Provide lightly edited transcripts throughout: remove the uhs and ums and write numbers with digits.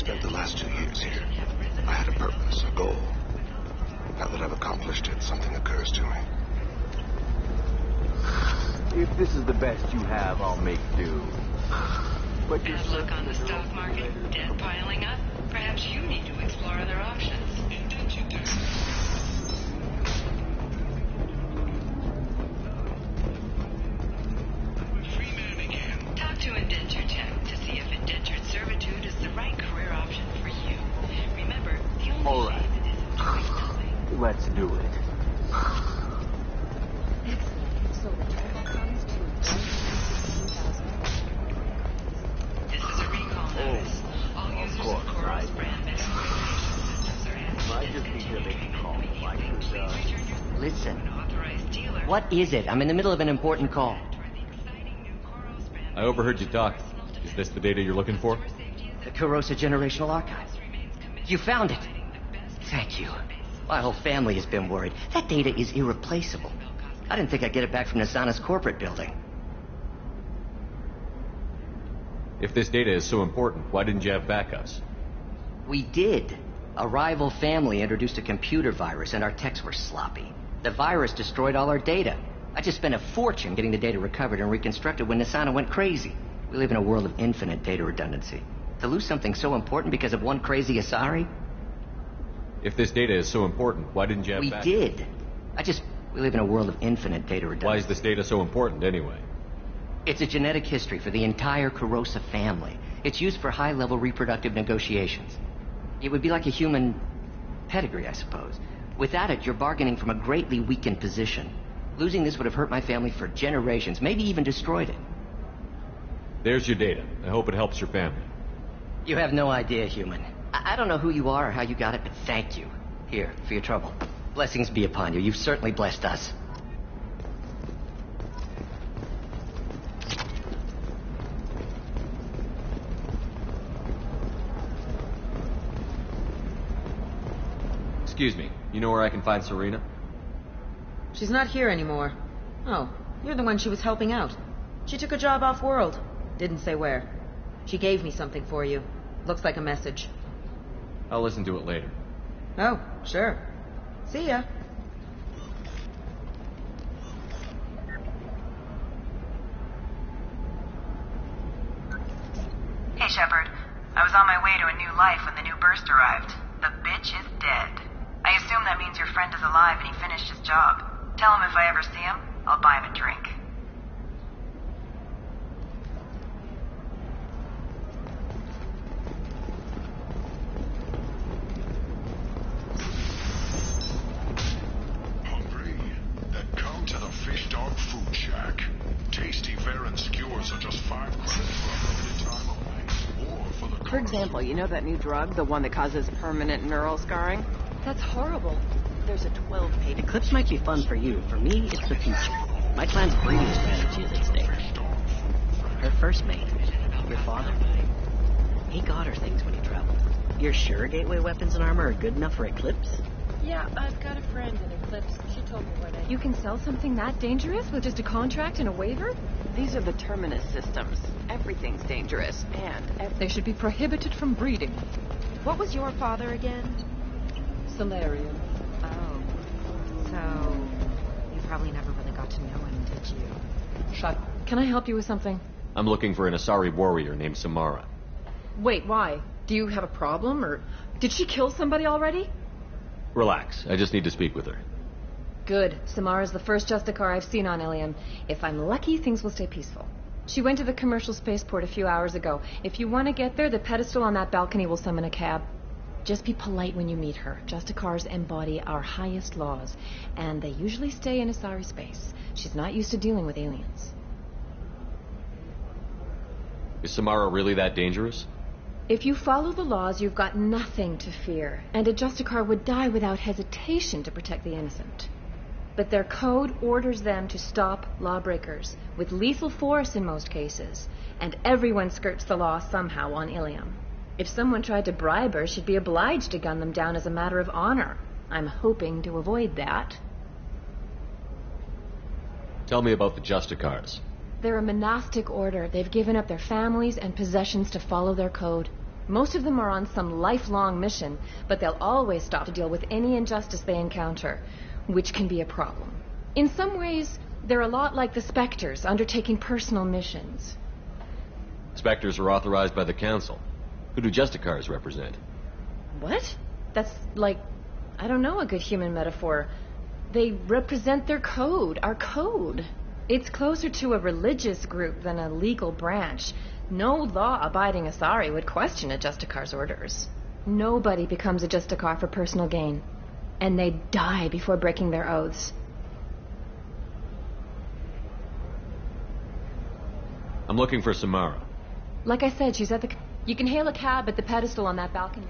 spent the last 2 years here. I had a purpose, a goal. Now that I've accomplished it, something occurs to me. If this is the best you have, I'll make do. But Bad luck on the stock market, debt piling up. Perhaps you need to explore other options. Talk to Indenture Tech to see if indentured servitude is the right career option for you. Remember, the only all right. shame is doing nothing. Let's do it. Excellent. So the total comes to 116,000. This is a recall notice. All users of Coral's brand magnonwarrior systems are asked I just need to make a call. I could, Listen, authorized dealer. what is it? I'm in the middle of an important call. I overheard you talk. Is this the data you're looking for? The Corrosa Generational Archive. You found it. Thank you. My whole family has been worried. That data is irreplaceable. I didn't think I'd get it back from Nasana's corporate building. If this data is so important, why didn't you have backups? We did. A rival family introduced a computer virus, and our techs were sloppy. The virus destroyed all our data. I just spent a fortune getting the data recovered and reconstructed when Nasana went crazy. We live in a world of infinite data redundancy. To lose something so important because of one crazy Asari? If this data is so important, why didn't you have We backups? did. We live in a world of infinite data redundancy. Why is this data so important anyway? It's a genetic history for the entire Corrosa family. It's used for high-level reproductive negotiations. It would be like a human pedigree, I suppose. Without it, you're bargaining from a greatly weakened position. Losing this would have hurt my family for generations, maybe even destroyed it. There's your data. I hope it helps your family. You have no idea, human. I don't know who you are or how you got it, but thank you. Here, for your trouble. Blessings be upon you. You've certainly blessed us. Excuse me. You know where I can find Serena? She's not here anymore. Oh, you're the one she was helping out. She took a job off-world. Didn't say where. She gave me something for you. Looks like a message. I'll listen to it later. Oh, sure. See ya. Hey, Shepard. I was on my way to a new life when the new burst arrived. The bitch is dead. I assume that means your friend is alive and he finished his job. Tell him if I ever see him, I'll buy him a drink. Hungry? Then come to the Fish Dog Food Shack. Tasty Varen skewers are just 5 credits for a limited time only. Or for the... For example, you know that new drug, the one that causes permanent neural scarring? That's horrible. There's a 12-page... Eclipse might be fun for you. For me, it's the future. My clan's breeding strategy is at stake. Her first mate, your father, he got her things when he traveled. You're sure gateway weapons and armor are good enough for Eclipse? Yeah, I've got a friend in Eclipse. She told me where they... You can sell something that dangerous with just a contract and a waiver? These are the Terminus systems. Everything's dangerous, and... They should be prohibited from breeding. What was your father again? Solarium. Oh. So... you probably never really got to know him, did you? Shut. Can I help you with something? I'm looking for an Asari warrior named Samara. Wait, why? Do you have a problem, or... Did she kill somebody already? Relax. I just need to speak with her. Good. Samara's the first Justicar I've seen on Ilium. If I'm lucky, things will stay peaceful. She went to the commercial spaceport a few hours ago. If you want to get there, the pedestal on that balcony will summon a cab. Just be polite when you meet her. Justicars embody our highest laws, and they usually stay in Asari space. She's not used to dealing with aliens. Is Samara really that dangerous? If you follow the laws, you've got nothing to fear, and a Justicar would die without hesitation to protect the innocent. But their code orders them to stop lawbreakers, with lethal force in most cases, and everyone skirts the law somehow on Ilium. If someone tried to bribe her, she'd be obliged to gun them down as a matter of honor. I'm hoping to avoid that. Tell me about the Justicars. They're a monastic order. They've given up their families and possessions to follow their code. Most of them are on some lifelong mission, but they'll always stop to deal with any injustice they encounter, which can be a problem. In some ways, they're a lot like the Spectres, undertaking personal missions. Spectres are authorized by the Council. Who do Justicars represent? What? That's like, I don't know, a good human metaphor. They represent their code, our code. It's closer to a religious group than a legal branch. No law-abiding Asari would question a Justicar's orders. Nobody becomes a Justicar for personal gain. And they die before breaking their oaths. I'm looking for Samara. Like I said, she's at the... You can hail a cab at the pedestal on that balcony.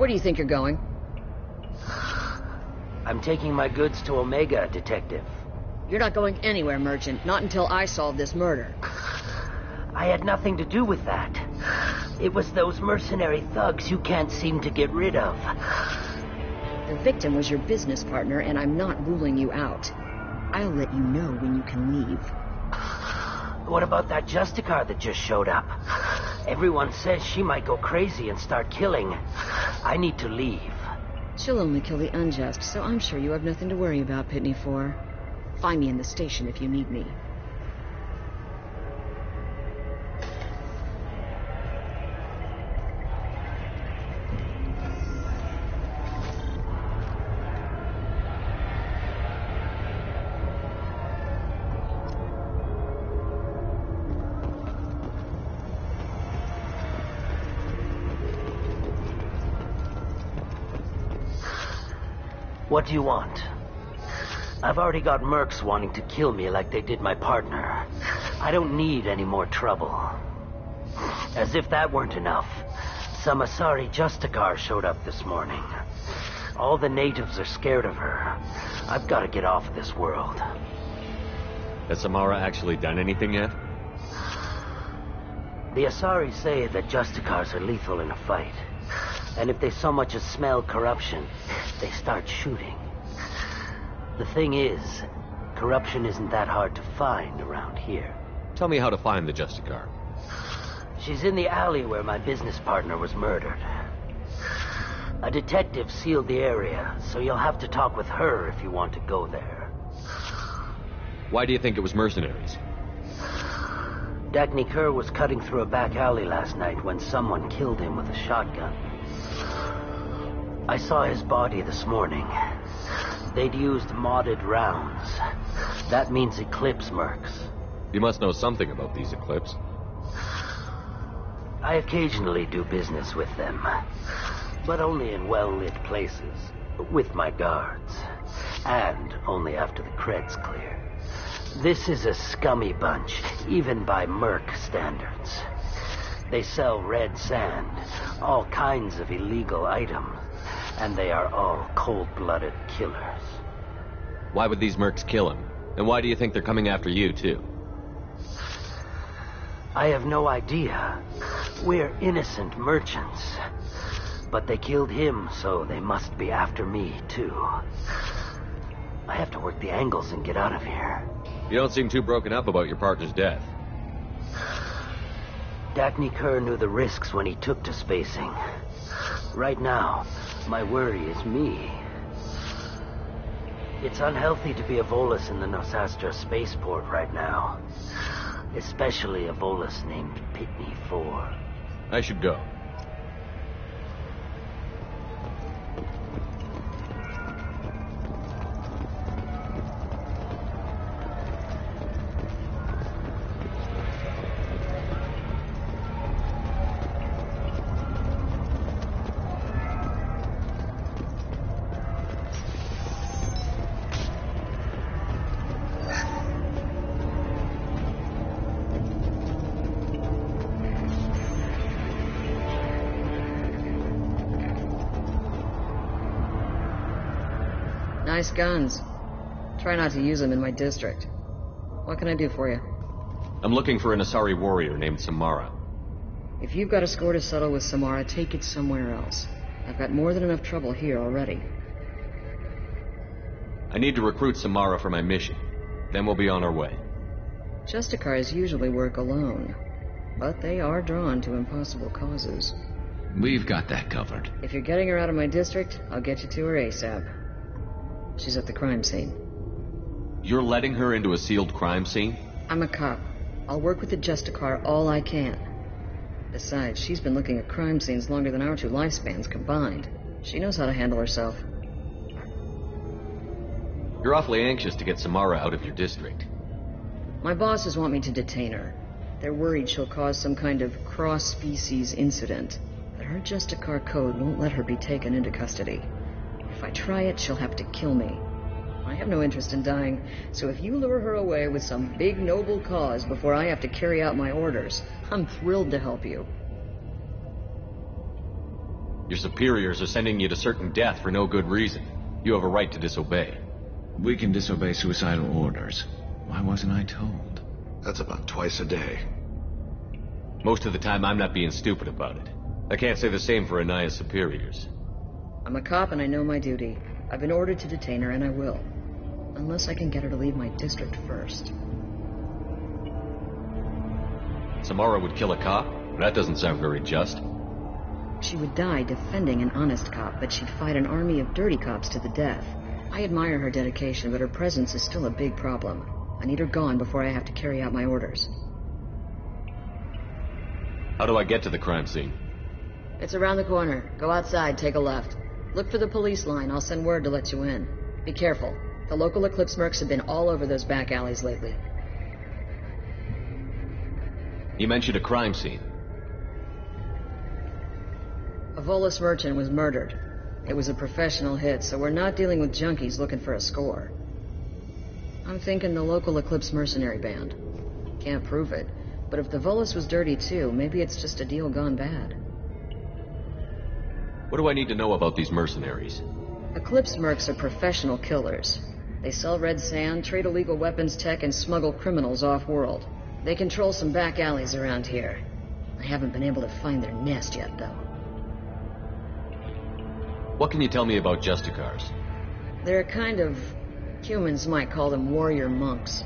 Where do you think you're going? I'm taking my goods to Omega, Detective. You're not going anywhere, Merchant. Not until I solve this murder. I had nothing to do with that. It was those mercenary thugs you can't seem to get rid of. The victim was your business partner, and I'm not ruling you out. I'll let you know when you can leave. What about that Justicar that just showed up? Everyone says she might go crazy and start killing. I need to leave. She'll only kill the unjust, so I'm sure you have nothing to worry about, Pitney 4. Find me in the station if you need me. What do you want? I've already got mercs wanting to kill me like they did my partner. I don't need any more trouble. As if that weren't enough, some Asari Justicar showed up this morning. All the natives are scared of her. I've got to get off of this world. Has Samara actually done anything yet? The Asari say that Justicars are lethal in a fight. And if they so much as smell corruption, they start shooting. The thing is, corruption isn't that hard to find around here. Tell me how to find the Justicar. She's in the alley where my business partner was murdered. A detective sealed the area, so you'll have to talk with her if you want to go there. Why do you think it was mercenaries? Dagny Kerr was cutting through a back alley last night when someone killed him with a shotgun. I saw his body this morning. They'd used modded rounds. That means Eclipse mercs. You must know something about these Eclipse. I occasionally do business with them, but only in well-lit places, with my guards, and only after the cred's clear. This is a scummy bunch, even by merc standards. They sell red sand, all kinds of illegal items, and they are all cold-blooded killers. Why would these mercs kill him? And why do you think they're coming after you, too? I have no idea. We're innocent merchants. But they killed him, so they must be after me, too. I have to work the angles and get out of here. You don't seem too broken up about your partner's death. Dagny Kerr knew the risks when he took to spacing. Right now, my worry is me. It's unhealthy to be a Volus in the Nosastra spaceport right now. Especially a bolus named Pitney 4. I should go. Nice guns. Try not to use them in my district. What can I do for you? I'm looking for an Asari warrior named Samara. If you've got a score to settle with Samara, take it somewhere else. I've got more than enough trouble here already. I need to recruit Samara for my mission. Then we'll be on our way. Justicars usually work alone, but they are drawn to impossible causes. We've got that covered. If you're getting her out of my district, I'll get you to her ASAP. She's at the crime scene. You're letting her into a sealed crime scene? I'm a cop. I'll work with the Justicar all I can. Besides, she's been looking at crime scenes longer than our 2 lifespans combined. She knows how to handle herself. You're awfully anxious to get Samara out of your district. My bosses want me to detain her. They're worried she'll cause some kind of cross-species incident. But her Justicar code won't let her be taken into custody. If I try it, she'll have to kill me. I have no interest in dying, so if you lure her away with some big noble cause before I have to carry out my orders, I'm thrilled to help you. Your superiors are sending you to certain death for no good reason. You have a right to disobey. We can disobey suicidal orders. Why wasn't I told? That's about twice a day. Most of the time, I'm not being stupid about it. I can't say the same for Anaya's superiors. I'm a cop and I know my duty. I've been ordered to detain her and I will. Unless I can get her to leave my district first. Samara would kill a cop? That doesn't sound very just. She would die defending an honest cop, but she'd fight an army of dirty cops to the death. I admire her dedication, but her presence is still a big problem. I need her gone before I have to carry out my orders. How do I get to the crime scene? It's around the corner. Go outside, take a left. Look for the police line. I'll send word to let you in. Be careful. The local Eclipse mercs have been all over those back alleys lately. You mentioned a crime scene. A Volus merchant was murdered. It was a professional hit, so we're not dealing with junkies looking for a score. I'm thinking the local Eclipse mercenary band. Can't prove it, but if the Volus was dirty too, maybe it's just a deal gone bad. What do I need to know about these mercenaries? Eclipse mercs are professional killers. They sell red sand, trade illegal weapons tech, and smuggle criminals off-world. They control some back alleys around here. I haven't been able to find their nest yet, though. What can you tell me about Justicars? They're a kind of... humans might call them warrior monks.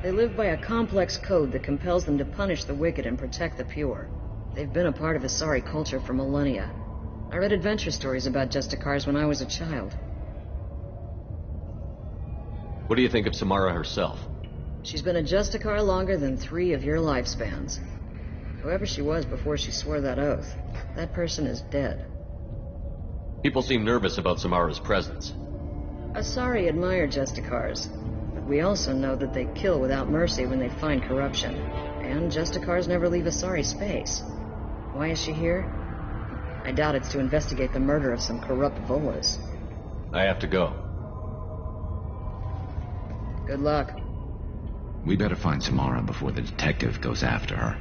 They live by a complex code that compels them to punish the wicked and protect the pure. They've been a part of Asari culture for millennia. I read adventure stories about Justicars when I was a child. What do you think of Samara herself? She's been a Justicar longer than 3 of your lifespans. Whoever she was before she swore that oath, that person is dead. People seem nervous about Samara's presence. Asari admire Justicars, but we also know that they kill without mercy when they find corruption. And Justicars never leave Asari space. Why is she here? I doubt it's to investigate the murder of some corrupt Volus. I have to go. Good luck. We better find Samara before the detective goes after her.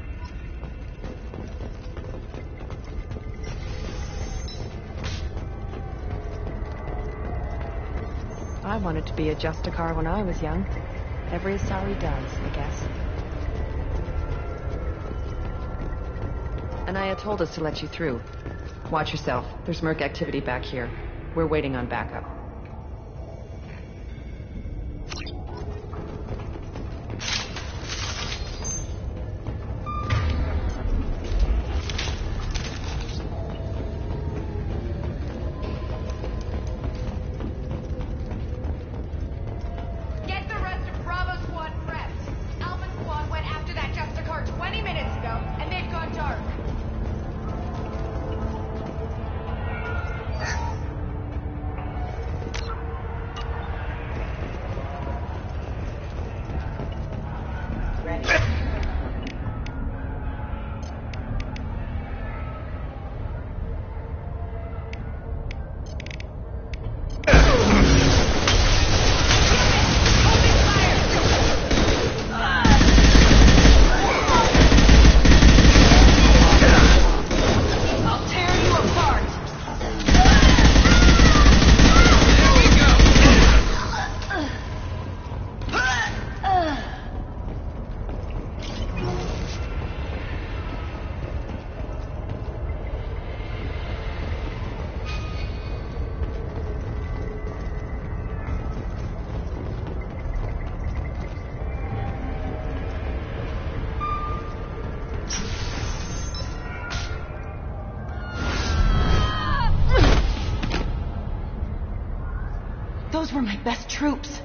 I wanted to be a Justicar when I was young. Every Asari does, I guess. Anaya told us to let you through. Watch yourself. There's merc activity back here. We're waiting on backup. Get the rest of Bravo Squad prepped. Alpha Squad went after that Justicar. Those were my best troops.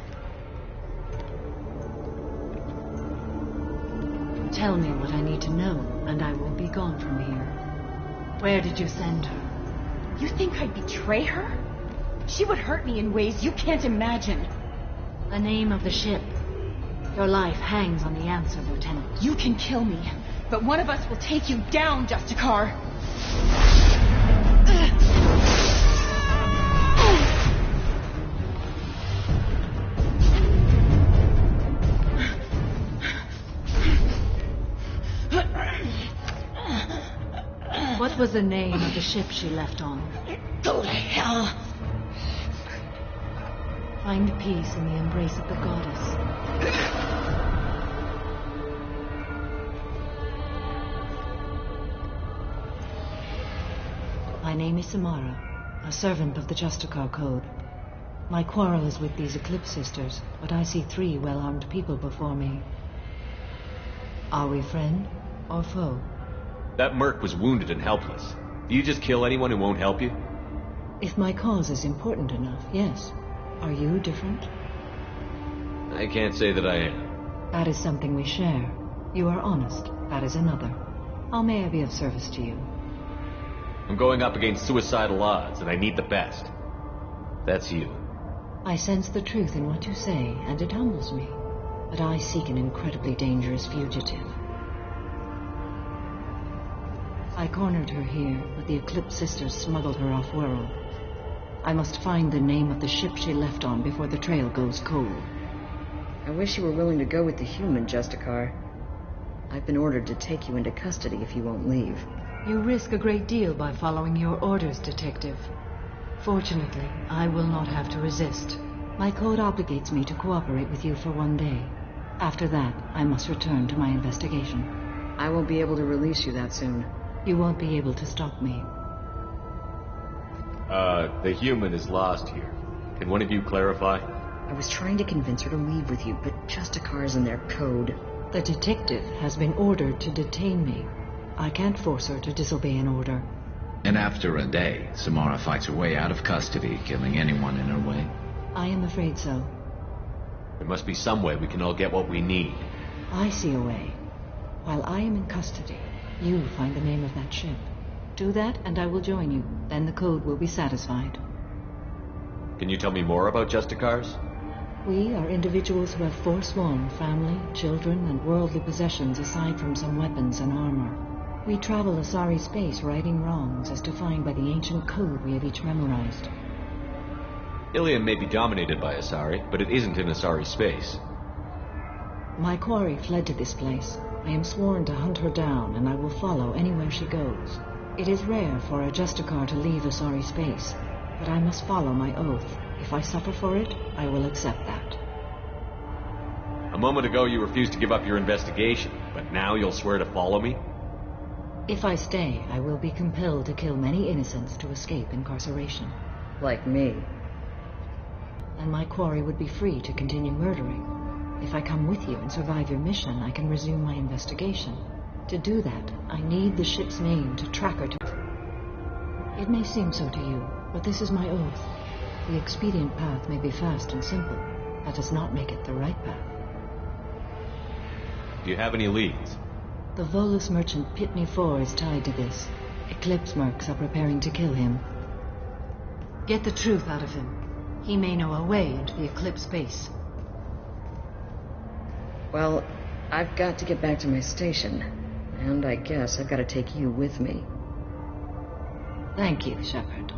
Tell me what I need to know, and I will be gone from here. Where did you send her? You think I'd betray her? She would hurt me in ways you can't imagine. The name of the ship. Your life hangs on the answer, Lieutenant. You can kill me, but one of us will take you down, Justicar. What was the name of the ship she left on? Go to hell. Find peace in the embrace of the goddess. My name is Samara, a servant of the Justicar Code. My quarrel is with these Eclipse Sisters, but I see 3 well-armed people before me. Are we friend or foe? That merc was wounded and helpless. Do you just kill anyone who won't help you? If my cause is important enough, yes. Are you different? I can't say that I am. That is something we share. You are honest. That is another. How may I be of service to you? I'm going up against suicidal odds, and I need the best. That's you. I sense the truth in what you say, and it humbles me. But I seek an incredibly dangerous fugitive. I cornered her here, but the Eclipse Sisters smuggled her off-world. I must find the name of the ship she left on before the trail goes cold. I wish you were willing to go with the human, Justicar. I've been ordered to take you into custody if you won't leave. You risk a great deal by following your orders, Detective. Fortunately, I will not have to resist. My code obligates me to cooperate with you for 1 day. After that, I must return to my investigation. I won't be able to release you that soon. You won't be able to stop me. The human is lost here. Can one of you clarify? I was trying to convince her to leave with you, but Justicar's in their code. The detective has been ordered to detain me. I can't force her to disobey an order. And after a day, Samara fights her way out of custody, killing anyone in her way. I am afraid so. There must be some way we can all get what we need. I see a way. While I am in custody, you find the name of that ship. Do that, and I will join you. Then the code will be satisfied. Can you tell me more about Justicars? We are individuals who have forsworn family, children, and worldly possessions aside from some weapons and armor. We travel Asari space righting wrongs as defined by the ancient code we have each memorized. Ilium may be dominated by Asari, but it isn't in Asari space. My quarry fled to this place. I am sworn to hunt her down, and I will follow anywhere she goes. It is rare for a Justicar to leave Asari space, but I must follow my oath. If I suffer for it, I will accept that. A moment ago you refused to give up your investigation, but now you'll swear to follow me? If I stay, I will be compelled to kill many innocents to escape incarceration. Like me. And my quarry would be free to continue murdering. If I come with you and survive your mission, I can resume my investigation. To do that, I need the ship's name to track her to... It may seem so to you, but this is my oath. The expedient path may be fast and simple. That does not make it the right path. Do you have any leads? The Volus merchant Pitney 4 is tied to this. Eclipse mercs are preparing to kill him. Get the truth out of him. He may know a way into the Eclipse base. Well, I've got to get back to my station. And I guess I've got to take you with me. Thank you, Shepard.